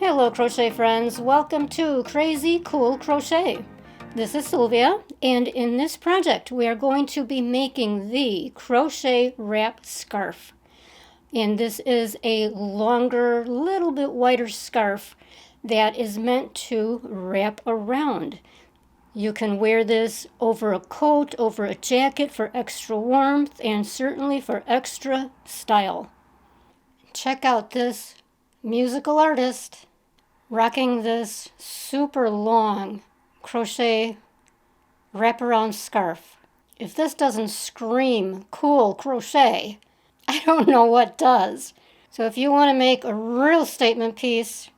Hello crochet friends, welcome to Crazy Cool Crochet. This is Sylvia, and in this project we are going to be making the crochet wrap scarf. And this is a longer, little bit wider scarf that is meant to wrap around. You can wear this over a coat, over a jacket for extra warmth, and certainly for extra style. Check out this musical artist rocking this super long crochet wraparound scarf. If this doesn't scream cool crochet, I don't know what does. So if you want to make a real statement piece,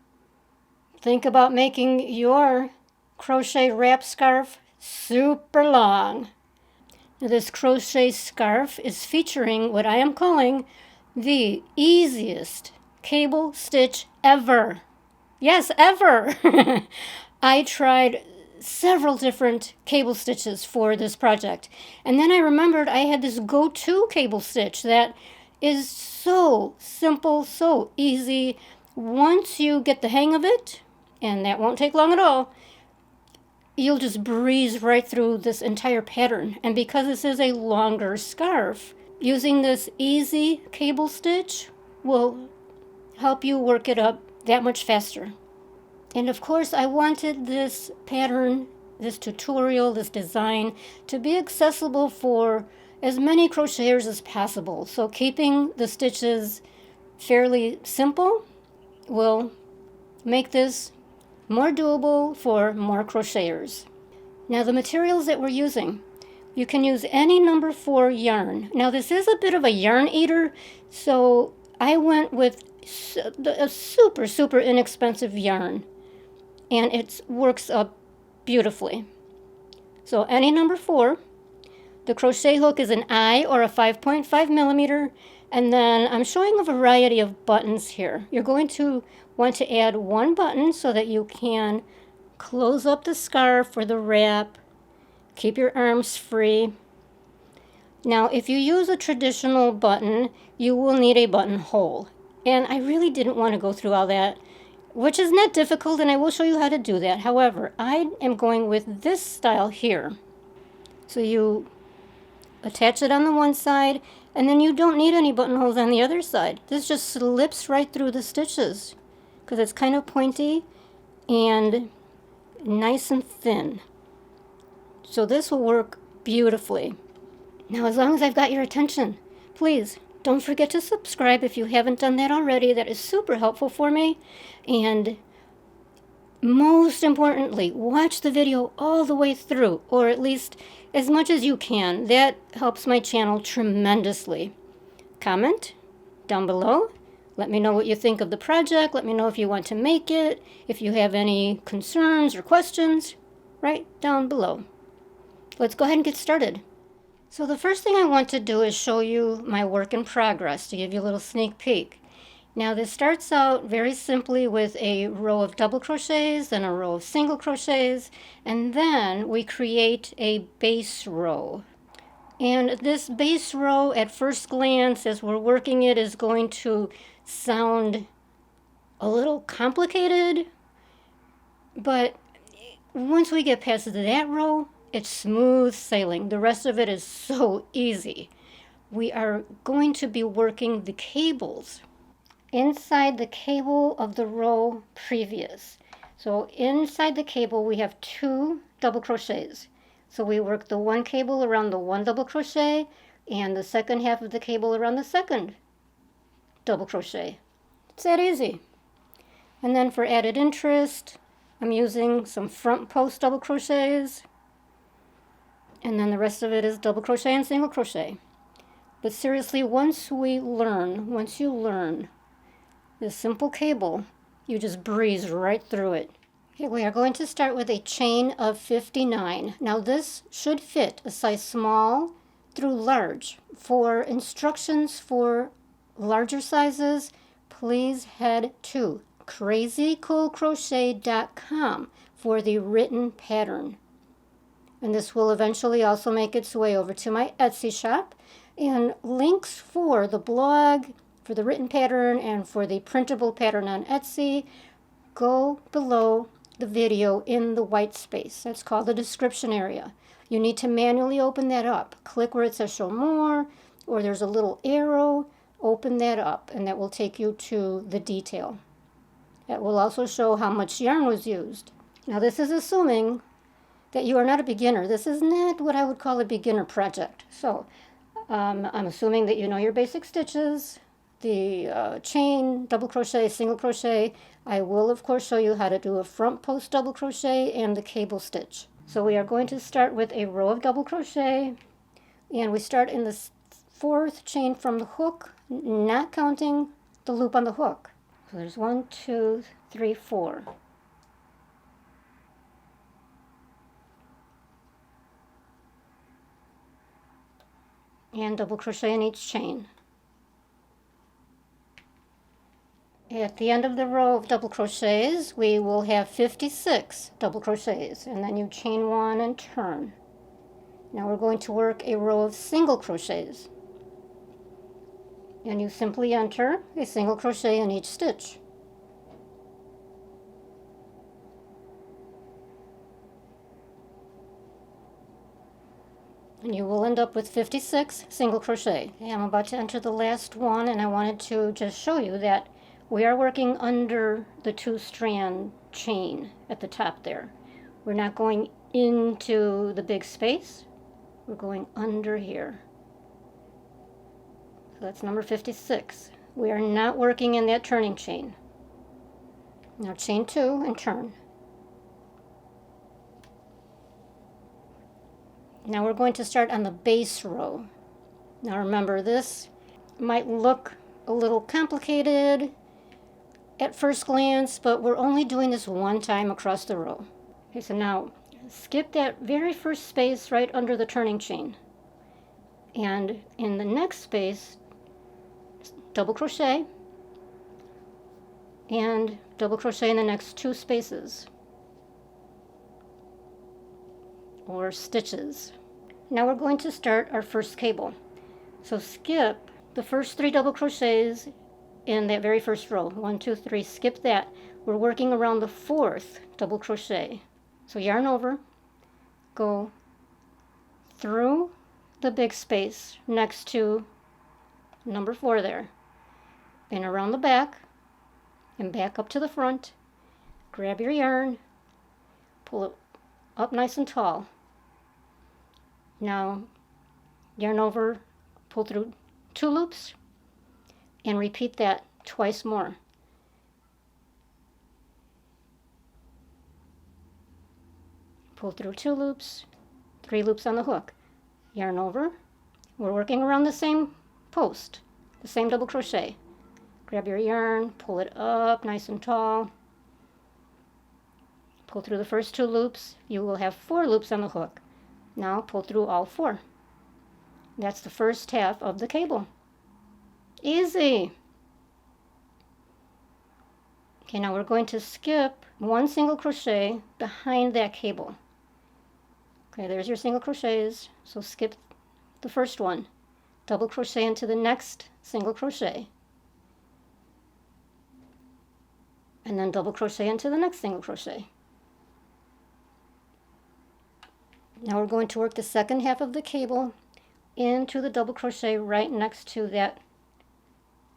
think about making your crochet wrap scarf super long. Now, this crochet scarf is featuring what I am calling the easiest cable stitch ever. Yes, ever. I tried several different cable stitches for this project, and then I remembered I had this go-to cable stitch that is so simple, so easy. Once you get the hang of it, and that won't take long at all, you'll just breeze right through this entire pattern. And because this is a longer scarf, using this easy cable stitch will help you work it up that much faster. And of course, I wanted this pattern, this tutorial, this design to be accessible for as many crocheters as possible. So keeping the stitches fairly simple will make this more doable for more crocheters. Now, the materials that we're using, you can use any number 4 yarn. Now, this is a bit of a yarn eater, so I went with a super inexpensive yarn, and it works up beautifully. So any number 4. The crochet hook is an I or a 5.5 millimeter, and then I'm showing a variety of buttons here. You're going to want to add 1 button so that you can close up the scarf or the wrap, keep your arms free. Now, if you use a traditional button, you will need a buttonhole. And I really didn't want to go through all that, which is not difficult, and I will show you how to do that. However, I am going with this style here. So you attach it on the one side, and then you don't need any buttonholes on the other side. This just slips right through the stitches because it's kind of pointy and nice and thin. So this will work beautifully. Now, as long as I've got your attention, please don't forget to subscribe if you haven't done that already. That is super helpful for me. And most importantly, watch the video all the way through, or at least as much as you can. That helps my channel tremendously. Comment down below. Let me know what you think of the project. Let me know if you want to make it. If you have any concerns or questions, right down below. Let's go ahead and get started. So the first thing I want to do is show you my work in progress to give you a little sneak peek. Now, this starts out very simply with a row of double crochets and a row of single crochets, and then we create a base row. And this base row, at first glance, as we're working it, is going to sound a little complicated, but once we get past that row, it's smooth sailing. The rest of it is so easy. We are going to be working the cables inside the cable of the row previous. So inside the cable we have 2 double crochets. So we work the one cable around the 1 double crochet and the second half of the cable around the 2nd double crochet. It's that easy. And then for added interest, I'm using some front post double crochets, and then the rest of it is double crochet and single crochet. But seriously, once you learn this simple cable, you just breeze right through it. Okay, we are going to start with a chain of 59. Now this should fit a size small through large. For instructions for larger sizes, please head to crazycoolcrochet.com for the written pattern. And this will eventually also make its way over to my Etsy shop. And links for the blog, for the written pattern, and for the printable pattern on Etsy go below the video in the white space. That's called the description area. You need to manually open that up. Click where it says show more, or there's a little arrow. Open that up, and that will take you to the detail. That will also show how much yarn was used. Now this is assuming that you are not a beginner. This is not what I would call a beginner project. So I'm assuming that you know your basic stitches, the chain, double crochet, single crochet. I will of course show you how to do a front post double crochet and the cable stitch. So we are going to start with a row of double crochet, and we start in the fourth chain from the hook, not counting the loop on the hook. So there's 1, 2, 3, 4. And double crochet in each chain. At the end of the row of double crochets, we will have 56 double crochets, and then you chain 1 and turn. Now we're going to work a row of single crochets, and you simply enter a single crochet in each stitch. And you will end up with 56 single crochet. Okay, I'm about to enter the last one, and I wanted to just show you that we are working under the 2-strand chain at the top there. We're not going into the big space. We're going under here. So that's number 56. We are not working in that turning chain. Now chain 2 and turn. Now we're going to start on the base row. Now remember, this might look a little complicated at first glance, but we're only doing this one time across the row. Okay, so now skip that very first space right under the turning chain. And in the next space, double crochet and double crochet in the next 2 spaces or stitches. Now we're going to start our first cable. So skip the first 3 double crochets in that very first row. 1, 2, 3, skip that. We're working around the 4th double crochet. So yarn over, go through the big space next to number 4 there, and around the back and back up to the front. Grab your yarn, pull it up nice and tall. Now yarn over, pull through 2 loops, and repeat that twice more. Pull through 2 loops, 3 loops on the hook. Yarn over. We're working around the same post, the same double crochet. Grab your yarn, pull it up nice and tall. Pull through the first 2 loops. You will have 4 loops on the hook. Now pull through all 4. That's the first half of the cable. Easy. Okay, now we're going to skip 1 single crochet behind that cable. Okay, there's your single crochets. So skip the first one. Double crochet into the next single crochet. And then double crochet into the next single crochet. Now we're going to work the second half of the cable into the double crochet right next to that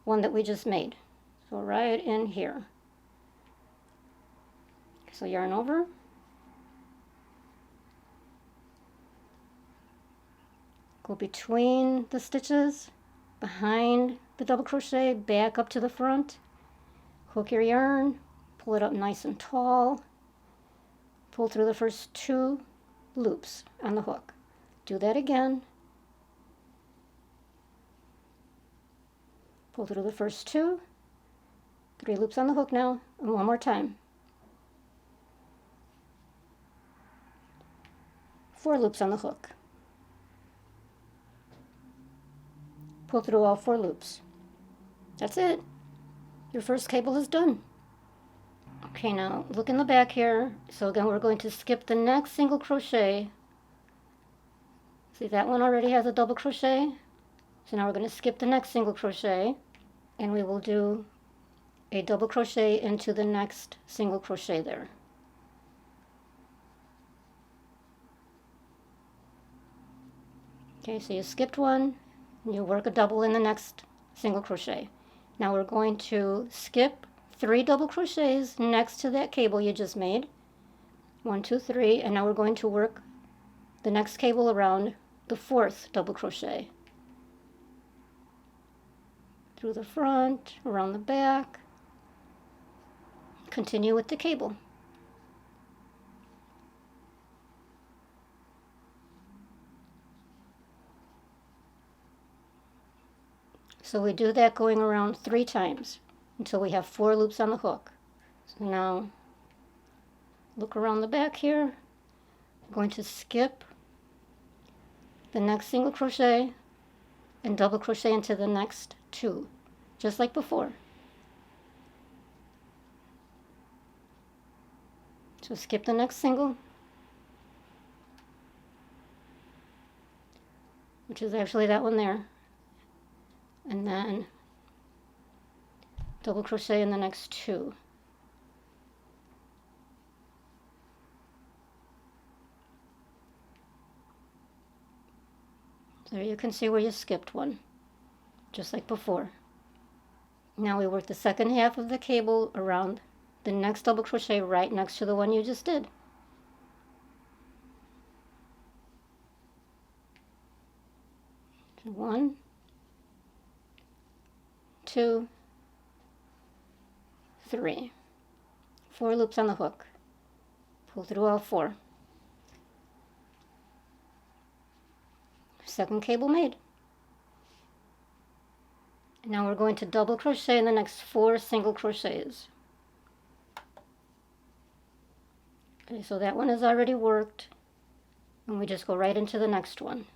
one that we just made. So right in here. So yarn over. Go between the stitches, behind the double crochet, back up to the front. Hook your yarn, pull it up nice and tall. Pull through the first 2 loops on the hook. Do that again. Pull through the first 2, 3 loops on the hook now, and one more time. 4 loops on the hook. Pull through all 4 loops. That's it. Your first cable is done. Okay, now look in the back here. So again, we're going to skip the next single crochet. See, that one already has a double crochet. So now we're going to skip the next single crochet, and we will do a double crochet into the next single crochet there. Okay, so you skipped one, and you work a double in the next single crochet. Now we're going to skip 3 double crochets next to that cable you just made. 1, 2, 3, and now we're going to work the next cable around the 4th double crochet. Through the front, around the back. Continue with the cable. So we do that going around 3 times until we have 4 loops on the hook. So now look around the back here. I'm going to skip the next single crochet and double crochet into the next 2, just like before. So skip the next single, which is actually that one there, and then double crochet in the next 2. There you can see where you skipped one, just like before. Now we work the second half of the cable around the next double crochet right next to the one you just did. So 1, 2, 3. 4 loops on the hook. Pull through all 4. Second cable made. And now we're going to double crochet in the next 4 single crochets. Okay, so that one is already worked, and we just go right into the next one.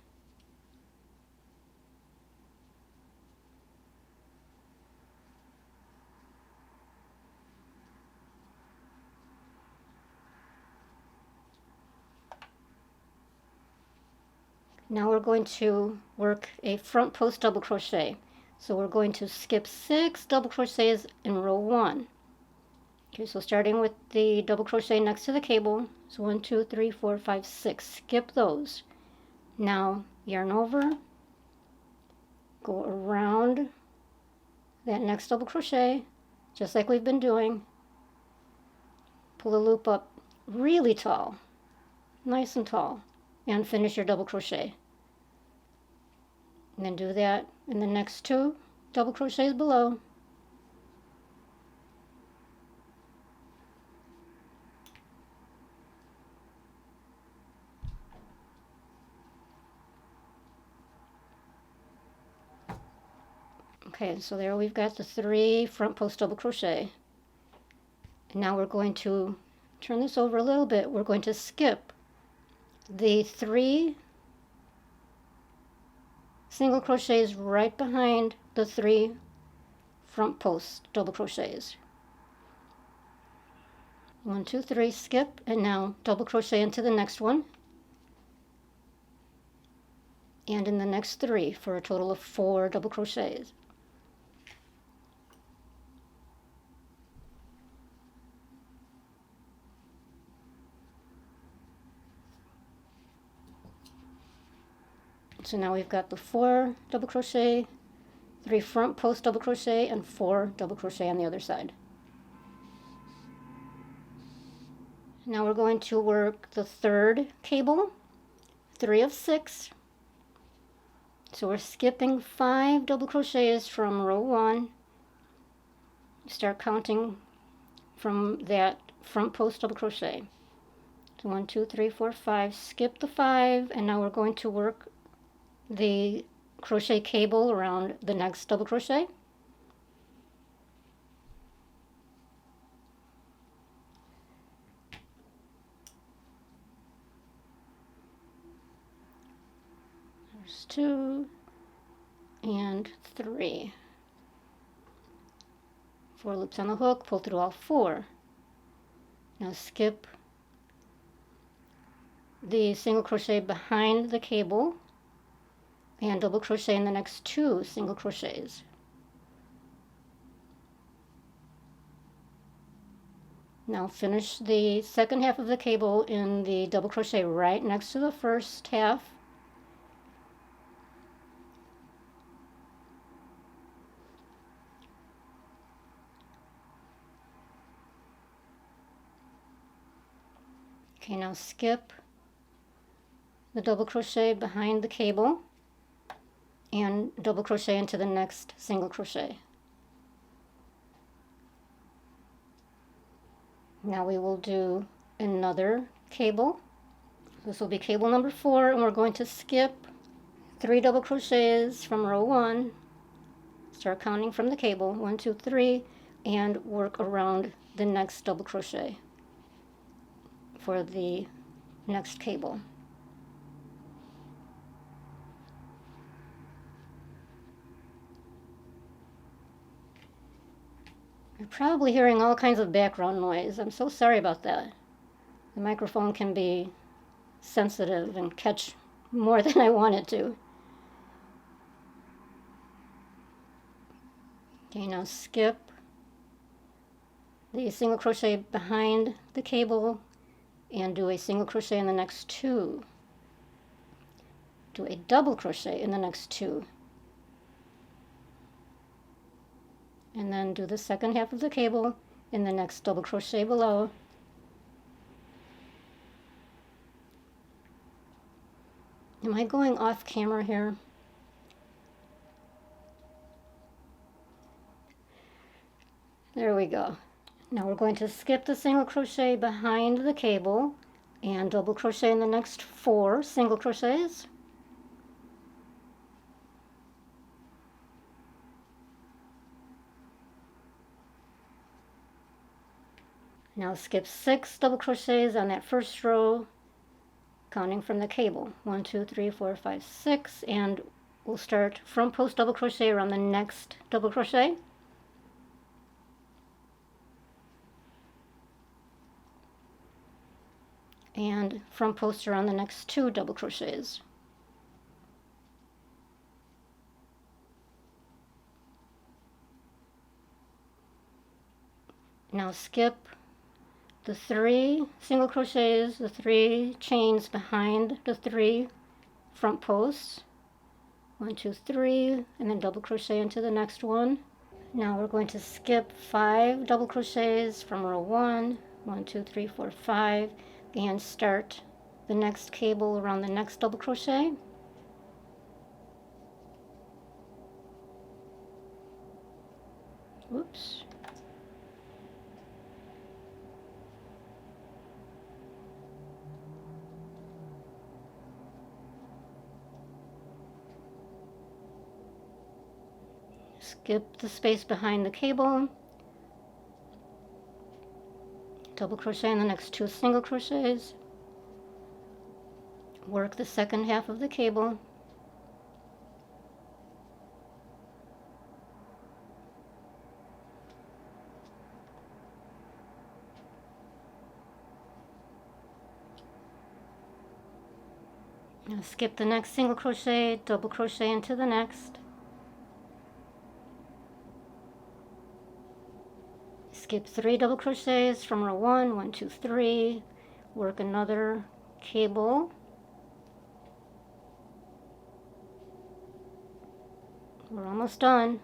Now we're going to work a front post double crochet. So we're going to skip 6 double crochets in row 1. Okay, so starting with the double crochet next to the cable, so 1, 2, 3, 4, 5, 6, skip those. Now yarn over, go around that next double crochet, just like we've been doing. Pull the loop up really tall, nice and tall, and finish your double crochet. And then do that in the next 2 double crochets below. Okay, so there we've got the 3 front post double crochet. And now we're going to turn this over a little bit. We're going to skip the 3 single crochets right behind the 3 front post double crochets. 1, 2, 3, skip, and now double crochet into the next one, and in the next 3 for a total of 4 double crochets. So now we've got the 4 double crochet, 3 front post double crochet, and 4 double crochet on the other side. Now we're going to work the 3rd cable, 3 of 6. So we're skipping 5 double crochets from row 1. Start counting from that front post double crochet. So 1, 2, 3, 4, 5. Skip the 5, and now we're going to work the crochet cable around the next double crochet. There's 2 and 3. 4 loops on the hook, pull through all 4. Now skip the single crochet behind the cable and double crochet in the next 2 single crochets. Now finish the second half of the cable in the double crochet right next to the first half. Okay, now skip the double crochet behind the cable and double crochet into the next single crochet. Now we will do another cable. This will be cable number 4, and we're going to skip 3 double crochets from row 1, start counting from the cable, 1, 2, 3, and work around the next double crochet for the next cable. You're probably hearing all kinds of background noise. I'm so sorry about that. The microphone can be sensitive and catch more than I want it to. Okay, now skip the single crochet behind the cable and do a single crochet in the next 2. Do a double crochet in the next 2. And then do the second half of the cable in the next double crochet below. Am I going off camera here? There we go. Now we're going to skip the single crochet behind the cable and double crochet in the next 4 single crochets. Now skip 6 double crochets on that first row, counting from the cable. 1, 2, 3, 4, 5, 6, and we'll start front post double crochet around the next double crochet. And front post around the next 2 double crochets. Now skip the 3 single crochets, the 3 chains behind the 3 front posts. 1, 2, 3, and then double crochet into the next one. Now we're going to skip 5 double crochets from row 1, 1, 2, 3, 4, 5, and start the next cable around the next double crochet. Whoops. Skip the space behind the cable, double crochet in the next 2 single crochets, work the second half of the cable, now skip the next single crochet, double crochet into the next, skip 3 double crochets from row 1, 1, 2, 3, work another cable, we're almost done.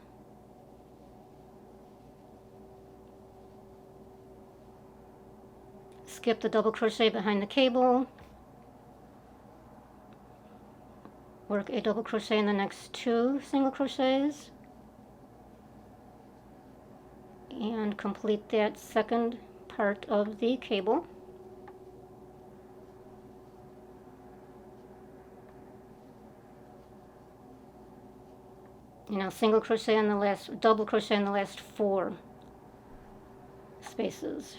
Skip the double crochet behind the cable, work a double crochet in the next 2 single crochets, and complete that second part of the cable. And now single crochet in the last, double crochet in the last 4 spaces.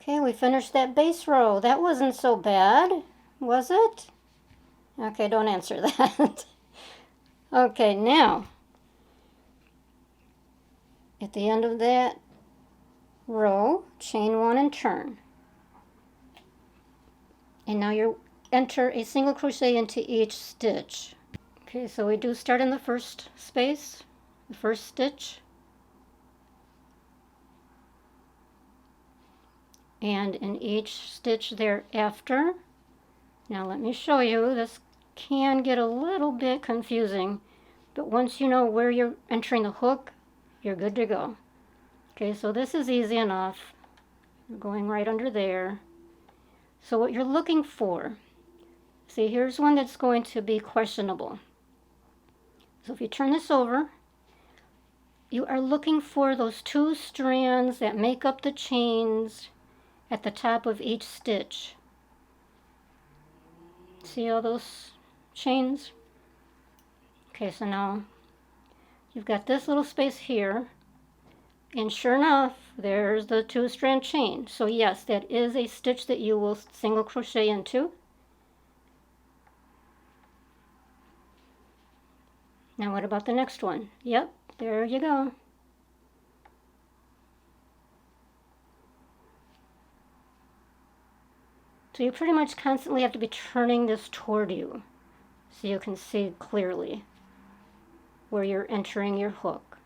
Okay, we finished that base row. That wasn't so bad, was it? Okay, don't answer that. Okay, now At the end of that row, chain 1 and turn. And now you enter a single crochet into each stitch. Okay, so we do start in the first space, the first stitch. And in each stitch thereafter. Now let me show you. This can get a little bit confusing, but once you know where you're entering the hook, you're good to go. Okay, so this is easy enough. You're going right under there. So what you're looking for, see, here's one that's going to be questionable. So if you turn this over, you are looking for those 2 strands that make up the chains at the top of each stitch. See all those chains? Okay, so now you've got this little space here, and sure enough, there's the 2-strand chain. So yes, that is a stitch that you will single crochet into. Now what about the next one? Yep, there you go. So you pretty much constantly have to be turning this toward you so you can see clearly where you're entering your hook.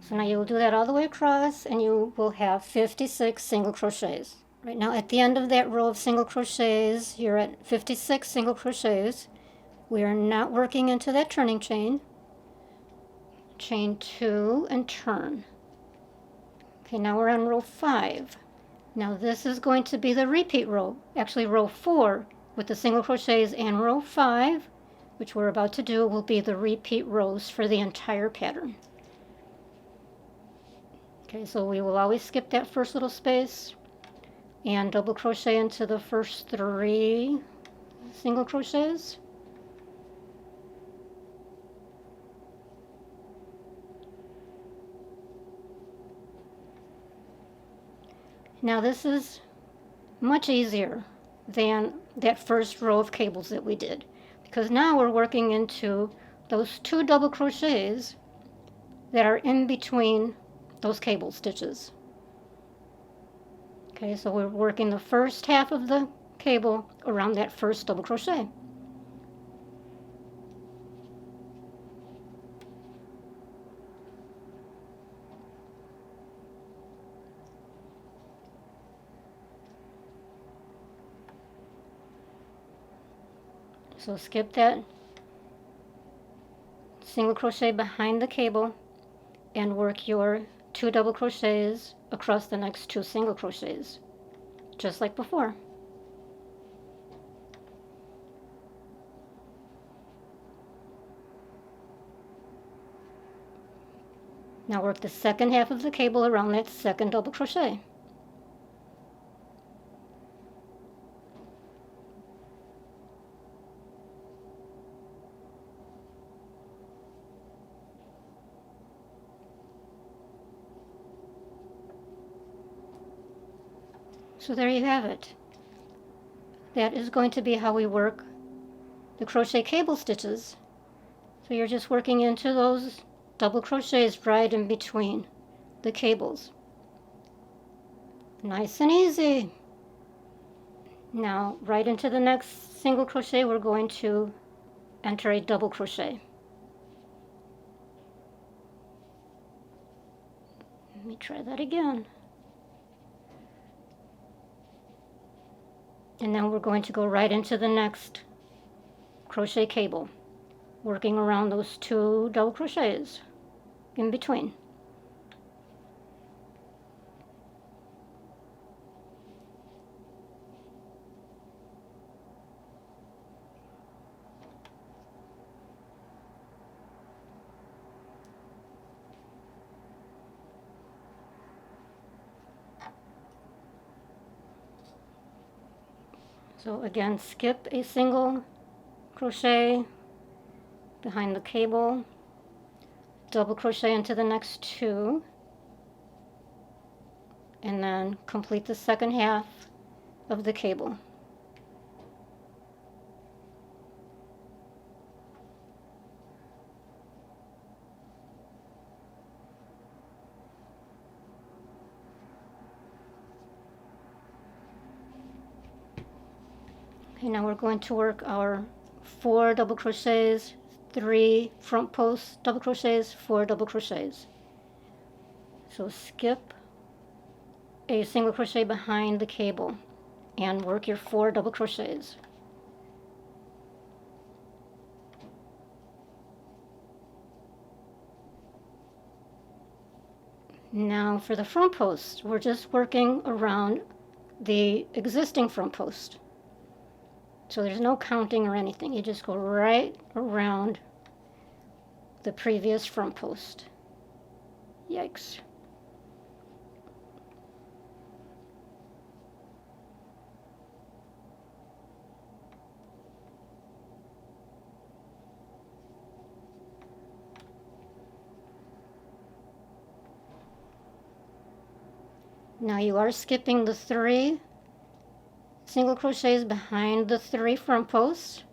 So now you'll do that all the way across, and you will have 56 single crochets. Right now at the end of that row of single crochets, you're at 56 single crochets. We are not working into that turning chain. Chain 2 and turn. Okay, now we're on row 5. Now this is going to be the repeat row, actually row 4 with the single crochets, and row 5, which we're about to do, will be the repeat rows for the entire pattern. Okay, so we will always skip that first little space and double crochet into the first 3 single crochets. Now this is much easier than that first row of cables that we did, because now we're working into those 2 double crochets that are in between those cable stitches. Okay, so we're working the first half of the cable around that first double crochet. So skip that single crochet behind the cable and work your 2 double crochets across the next 2 single crochets, just like before. Now work the second half of the cable around that second double crochet. So there you have it. That is going to be how we work the crochet cable stitches. So you're just working into those double crochets right in between the cables. Nice and easy. Now right into the next single crochet, we're going to enter a double crochet. Let me try that again. And then we're going to go right into the next crochet cable, working around those 2 double crochets in between. So again, skip a single crochet behind the cable, double crochet into the next 2, and then complete the second half of the cable. Okay, now we're going to work our 4 double crochets, 3 front post double crochets, 4 double crochets. So skip a single crochet behind the cable and work your 4 double crochets. Now for the front post, we're just working around the existing front post. So there's no counting or anything. You just go right around the previous front post. Yikes. Now you are skipping the 3 single crochets behind the 3 front posts.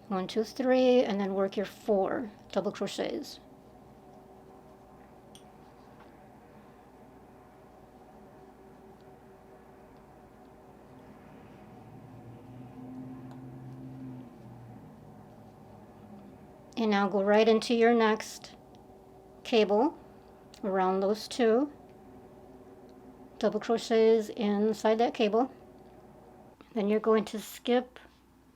1, 2, 3, and then work your 4 double crochets. And now go right into your next cable around those 2 double crochets inside that cable. Then you're going to skip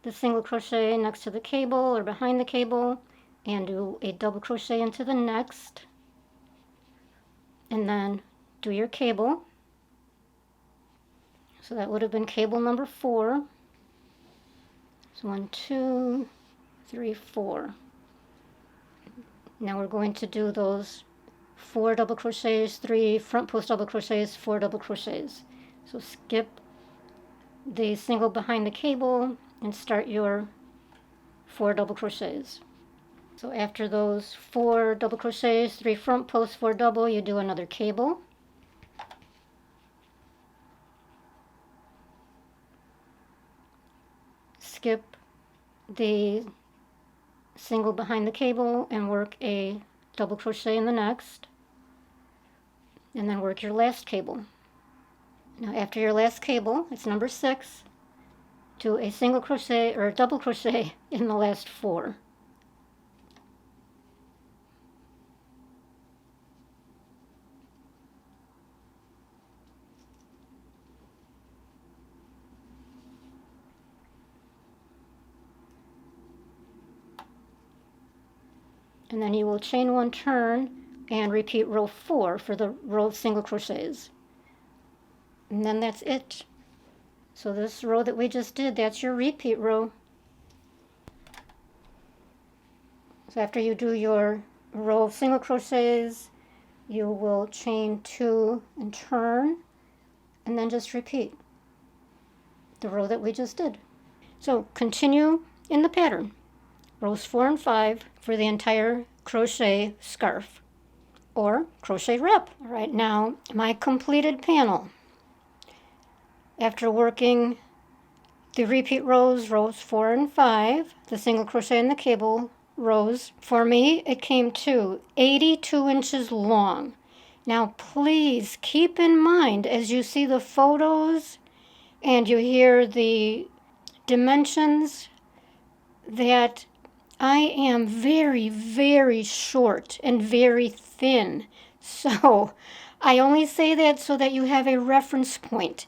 the single crochet next to the cable or behind the cable and do a double crochet into the next, and then do your cable. So that would have been cable number 4. So 1, 2, 3, 4. Now we're going to do those 4 double crochets, 3 front post double crochets, 4 double crochets. So skip the single behind the cable and start your 4 double crochets. So after those 4 double crochets, 3 front post, 4 double, you do another cable. Skip the single behind the cable and work a double crochet in the next, and then work your last cable. Now after your last cable, it's number 6, do a single crochet or a double crochet in the last 4. And then you will chain 1 turn and repeat row 4 for the row of single crochets. And then that's it. So this row that we just did, that's your repeat row. So after you do your row of single crochets, you will chain 2 and turn, and then just repeat the row that we just did. So continue in the pattern, rows 4 and 5 for the entire crochet scarf or crochet wrap. All right, now my completed panel. After working the repeat rows, rows 4 and 5, the single crochet in the cable rows, for me it came to 82 inches long. Now please keep in mind as you see the photos and you hear the dimensions that I am very, very short and very thin. So I only say that so that you have a reference point.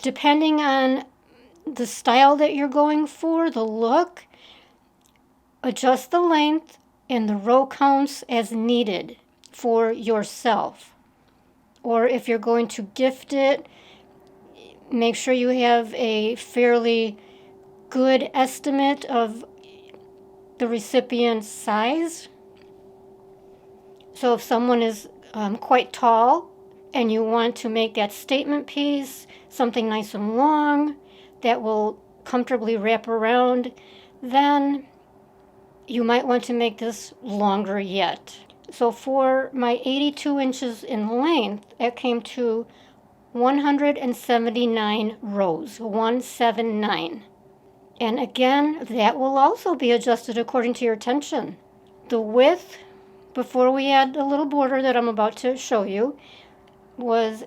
Depending on the style that you're going for, the look, adjust the length and the row counts as needed for yourself. Or if you're going to gift it, make sure you have a fairly good estimate of the recipient's size. So if someone is quite tall and you want to make that statement piece something nice and long that will comfortably wrap around, then you might want to make this longer yet. So for my 82 inches in length, it came to 179 rows, 179. And again, that will also be adjusted according to your tension. The width, before we add the little border that I'm about to show you,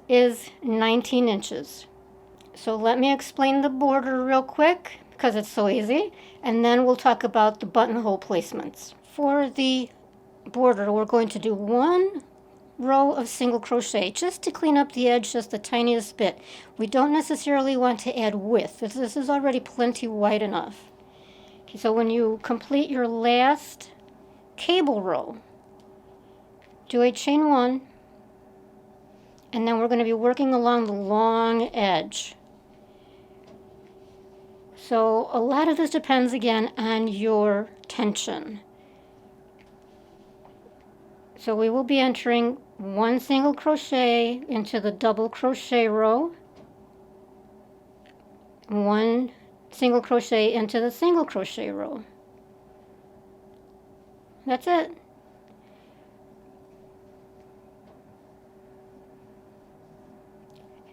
is 19 inches. So let me explain the border real quick because it's so easy, and then we'll talk about the buttonhole placements. For the border, we're going to do 1 row of single crochet just to clean up the edge just the tiniest bit. We don't necessarily want to add width. This is already plenty wide enough. Okay, so when you complete your last cable row, do a chain 1, and then we're going to be working along the long edge. So a lot of this depends again on your tension. So we will be entering 1 single crochet into the double crochet row, 1 single crochet into the single crochet row. That's it.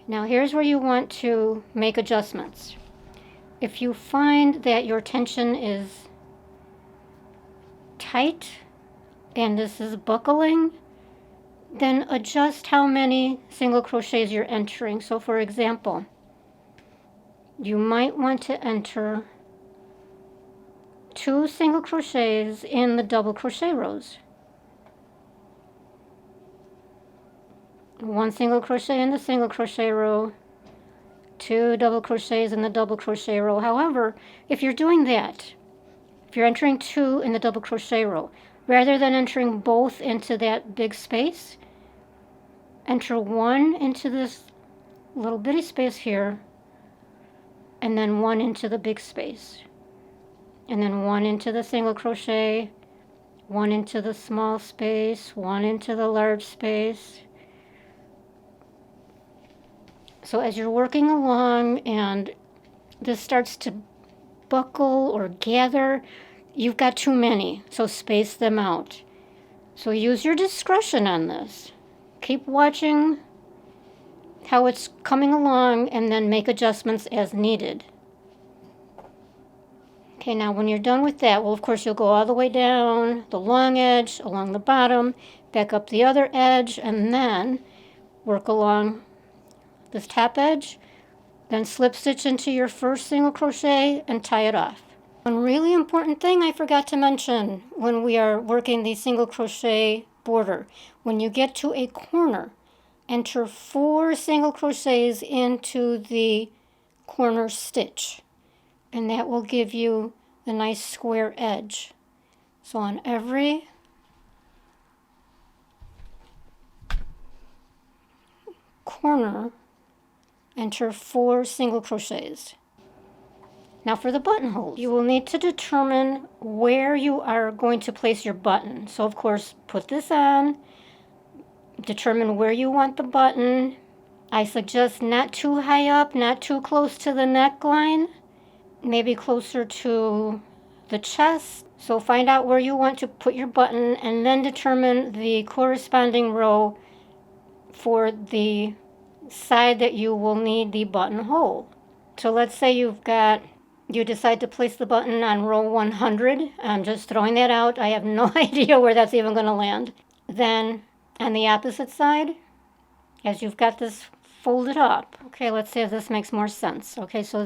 Now here's where you want to make adjustments. If you find that your tension is tight and this is buckling, then adjust how many single crochets you're entering. So for example, you might want to enter 2 single crochets in the double crochet rows. 1 single crochet in the single crochet row, 2 double crochets in the double crochet row. However, if you're doing that, if you're entering 2 in the double crochet row, rather than entering both into that big space, enter 1 into this little bitty space here, and then 1 into the big space, and then 1 into the single crochet, 1 into the small space, 1 into the large space. So as you're working along and this starts to buckle or gather, you've got too many, so space them out. So use your discretion on this. Keep watching how it's coming along and then make adjustments as needed. Okay, now when you're done with that, well, of course, you'll go all the way down the long edge, along the bottom, back up the other edge, and then work along this top edge, then slip stitch into your first single crochet and tie it off. One really important thing I forgot to mention when we are working the single crochet border, when you get to a corner, enter 4 single crochets into the corner stitch, and that will give you the nice square edge. So on every corner, enter 4 single crochets. Now for the buttonhole, you will need to determine where you are going to place your button. So of course, put this on, determine where you want the button. I suggest not too high up, not too close to the neckline, maybe closer to the chest. So find out where you want to put your button and then determine the corresponding row for the side that you will need the buttonhole. So let's say you decide to place the button on row 100. I'm just throwing that out. I have no idea where that's even going to land. Then on the opposite side, as you've got this folded up, okay, let's see if this makes more sense. Okay, so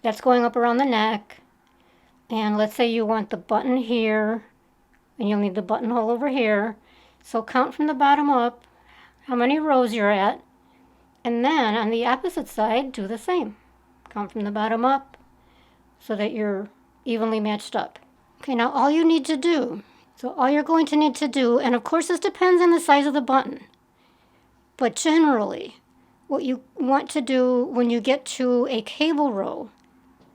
that's going up around the neck, and let's say you want the button here, and you'll need the buttonhole over here. So count from the bottom up how many rows you're at, and then on the opposite side, do the same. Count from the bottom up so that you're evenly matched up. Okay, now all you're going to need to do, and of course this depends on the size of the button, but generally what you want to do when you get to a cable row,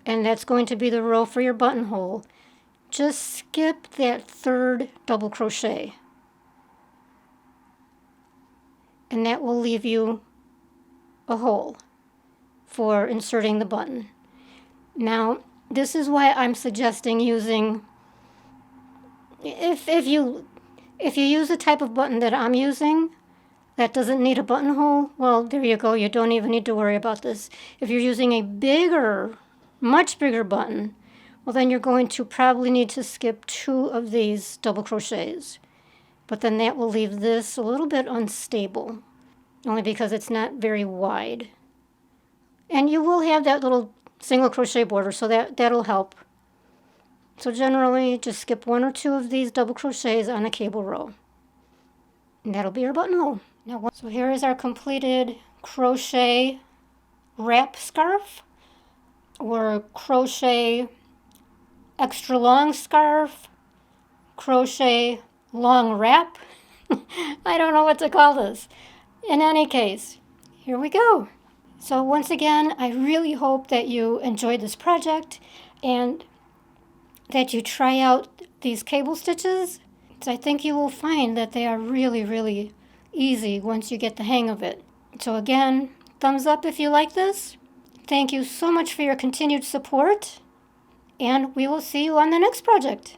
and that's going to be the row for your buttonhole, just skip that 3rd double crochet, and that will leave you a hole for inserting the button. Now, this is why I'm suggesting using, if you use the type of button that I'm using that doesn't need a buttonhole, well, there you go. You don't even need to worry about this. If you're using a bigger, much bigger button, well, then you're going to probably need to skip 2 of these double crochets. But then that will leave this a little bit unstable, only because it's not very wide. And you will have that little single crochet border, so that'll help. So generally, just skip 1 or 2 of these double crochets on a cable row. And that'll be your buttonhole. So here is our completed crochet wrap scarf, or crochet extra long scarf, crochet long wrap. I don't know what to call this. In any case, here we go. So once again, I really hope that you enjoyed this project and that you try out these cable stitches. I think you will find that they are really, really easy once you get the hang of it. So again, thumbs up if you like this. Thank you so much for your continued support, and we will see you on the next project.